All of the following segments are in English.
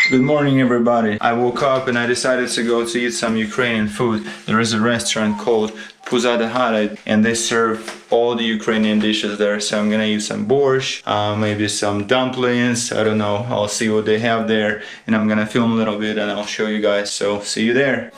Good morning, everybody. I woke up and I decided to go to eat some Ukrainian food. There is a restaurant called Puzada Hara and they serve all the Ukrainian dishes there. So I'm gonna eat some borscht, maybe some dumplings. I don't know. I'll see what they have there and I'm gonna film a little bit and I'll show you guys. So see you there.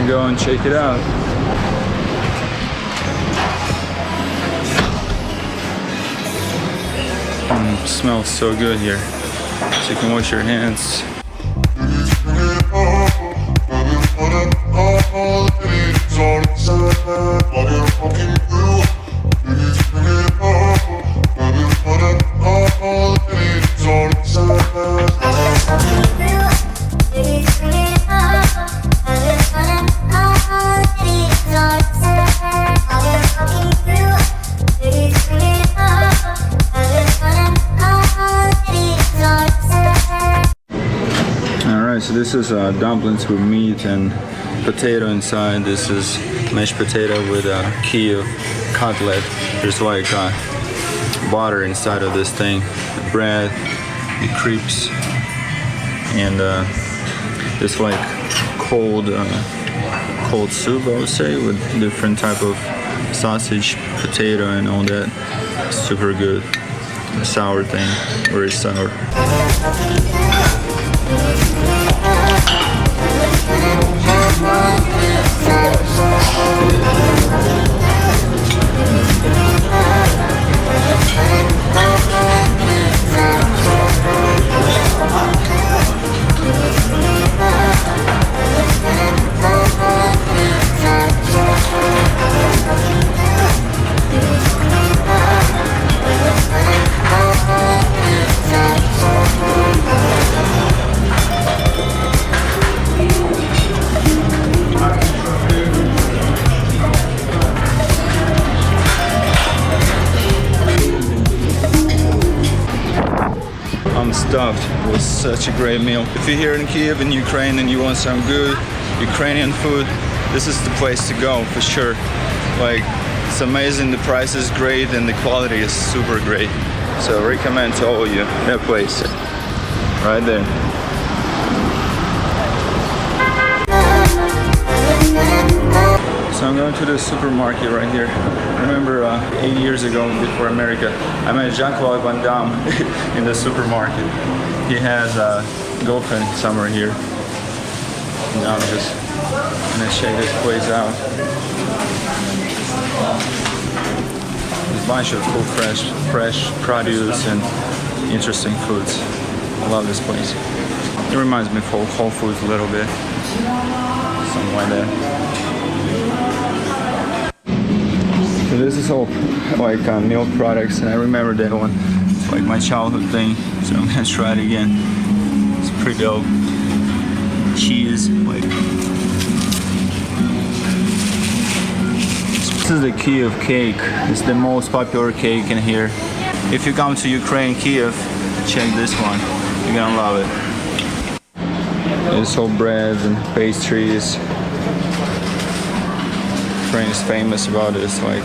Go and check it out. It smells so good here. So you can wash your hands. So this is dumplings with meat and potato inside. This is mashed potato with a Kyiv cutlet. There's like butter inside of this thing, the bread, the crepes, and this like cold soup, I would say, with different type of sausage, potato, and all that. Super good. The sour thing, very sour. I'm stuffed. It was such a great meal. If you're here in Kiev in Ukraine and you want some good Ukrainian food, this is the place to go for sure. Like, it's amazing, the price is great and the quality is super great. So I recommend to all of you that place right there. So I'm going to the supermarket right here. I remember 8 years ago, before America, I met Jean-Claude Van Damme in the supermarket. He has a girlfriend somewhere here. Now I'm just gonna check this place out. There's a bunch of cool fresh produce and interesting foods. I love this place. It reminds me of Whole Foods a little bit. Something like that. So this is all like milk products, and I remember that one. It's like my childhood thing, so I'm gonna try it again. It's pretty dope. Cheese, like. This is the Kiev cake. It's the most popular cake in here. If you come to Ukraine, Kiev, check this one. You're gonna love it. It's all breads and pastries. Ukraine is famous about this, like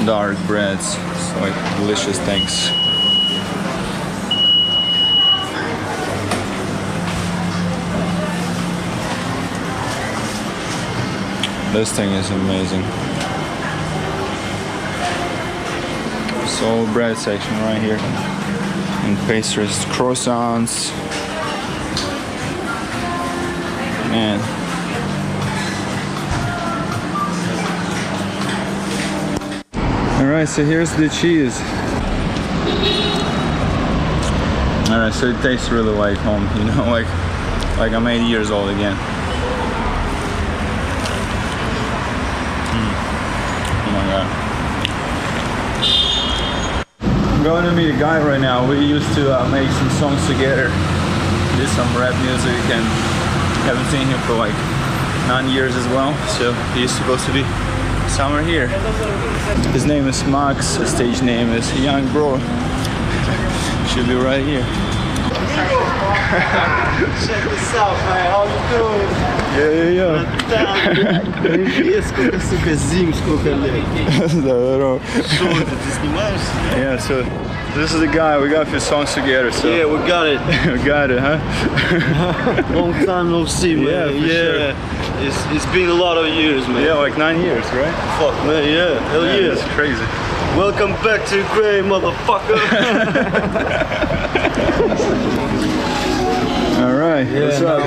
dark breads. It's like delicious things. This thing is amazing. So bread section right here. And pastries, croissants. Man. Alright, so here's the cheese. Alright, so it tastes really like home, you know, like I'm 8 years old again. Oh my god. I'm going to meet a guy right now. We used to make some songs together, do some rap music, and haven't seen him for like 9 years as well. So he's supposed to be somewhere here. His name is Max. His stage name is Young Bro. Should be right here. Check this out, man. How you doing? Yeah. Привет, сколько, сука, зим, сколько лет. Здорово. Что ты снимаешься? Yeah, so this is the guy. We got a few songs together. So Yeah, we got it. we got it, huh? Long time no see, man. Yeah, for sure. It's been a lot of years, man. Yeah, like 9 years, right? Fuck, man, yeah. Hell yeah. That's crazy. Welcome back to Ukraine, motherfucker. All right. What's up?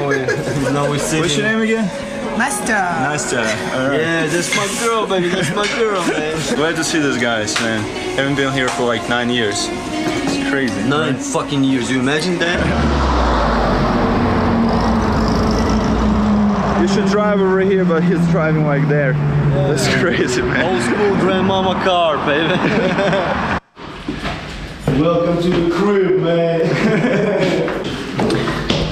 Now we sitting. What's your name again? Настя. Nastya. All right. Yeah, that's my girl, baby. That's my girl, man. Glad to see these guys, man. Haven't been here for like 9 years. It's crazy. 9 fucking years. You imagine that? You should drive over here, but he's driving like there. That's crazy, man. Old school grandmama car, baby. Welcome to the crib, man.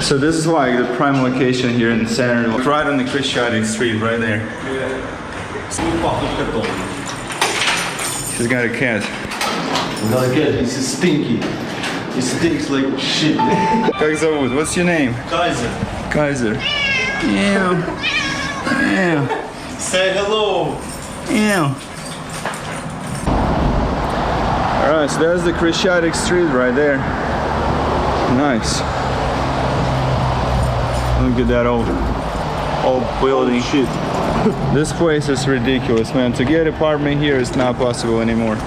So this is like the prime location here in the center, right on the Kyiv street, right there. She's got a cat. Not again, he's stinky. He stinks like shit. Как зовут? What's your name? Kaiser, Kaiser. Ew. Ew. say hello. Ew. Alright, so there's the Kyiv street right there. Nice. Look at that old building. Shit. This place is ridiculous, man. To get an apartment here is not possible anymore.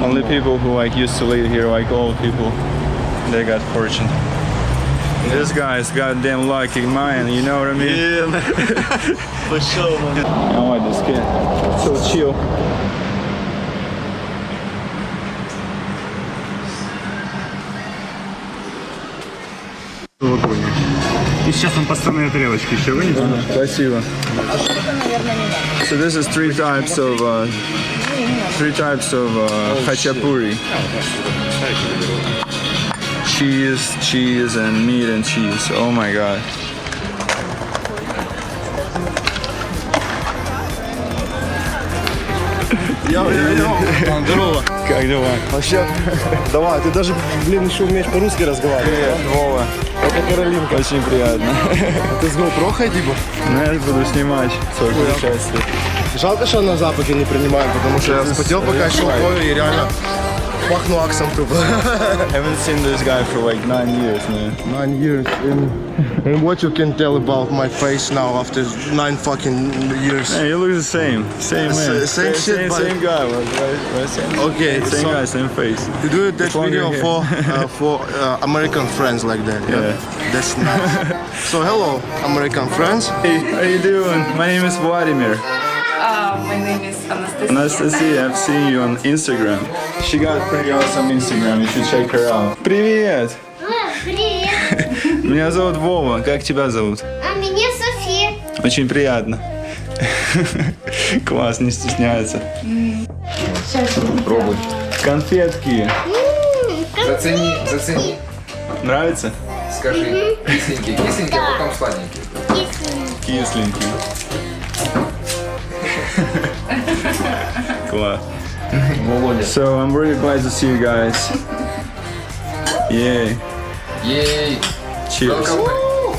Only people who like used to live here, like old people, they got fortune. This guy is goddamn lucky, man. You know what I mean? Yeah, man. For sure, man. I like this kid. So chill. И сейчас он подставные тарелочки еще вынесет. Спасибо. So this is three types of hachapuri. Cheese, and meat and cheese. Oh my god. Здорово. Как дела? Вообще, давай, ты даже, блин, еще умеешь по-русски разговаривать. Привет, Вова. Это Каролинка. Очень приятно. Ты с GoPro ходи бы. Знаешь, буду снимать свое участие. Жалко, что на Западе не принимаем, потому что я вспотел, пока шел в бою, и реально пахну аксом тупо. Haven't seen this guy for like 9 years, man. 9 years. And what you can tell about my face now after 9 fucking years? Hey, you look the same. Same man. Same shit, but- Same guy, right? Same, Okay, same so- guy, same face. You do that longer video hair. for American friends like that. Yeah. That's nice. So hello, American friends. Hey, how you doing? My name is Vladimir. My name is Anastasia. Anastasia, I've seen you on Instagram. She got pretty awesome Instagram, you should check her out. Привет! Привет, Меня зовут Вова, как тебя зовут? а меня София. Очень приятно. Класс, не стесняется. Пробуй. Конфетки. Зацени, зацени. Нравится? Скажи, кисленький, кисленький, а потом сладенький. Кисленький. Класс. So I'm really glad to see you guys. Yay. Ей! Cheers.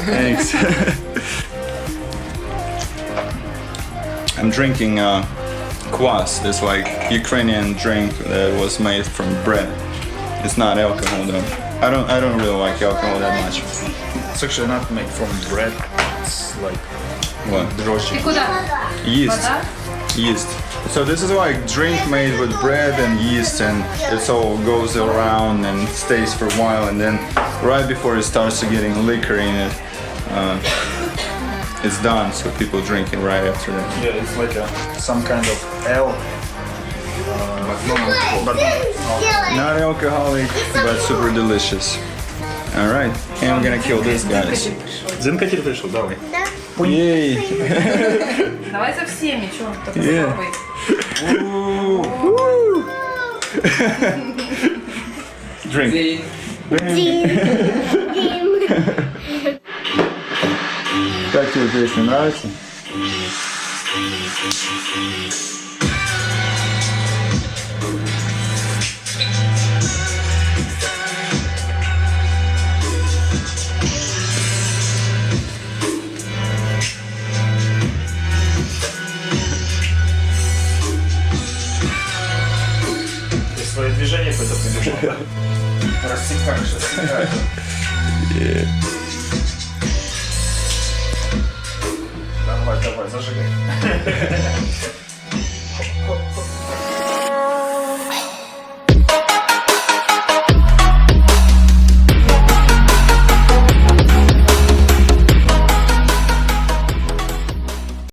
Thanks. I'm drinking kvass, this like Ukrainian drink that was made from bread. It's not alcohol though. I don't really like alcohol that much. It's actually not made from bread. It's like What? дрожжи. Yeast. Yeast. So this is like drink made with bread and yeast, and it all goes around and stays for a while, and then right before it starts to getting liquor in it, it's done. So people drink it right after that. Yeah, it's like some kind of ale. But Not alcoholic, but super delicious. All right, and I'm gonna kill this guys. Зинкатель пришел, давай. Yay! Давай за всеми, чё? Только Yeah. попробуй. Drink. Как тебе песня, нравится? Свои движения какое-то придумал. Рассекаешь, рассекаешь. Давай, давай, зажигай.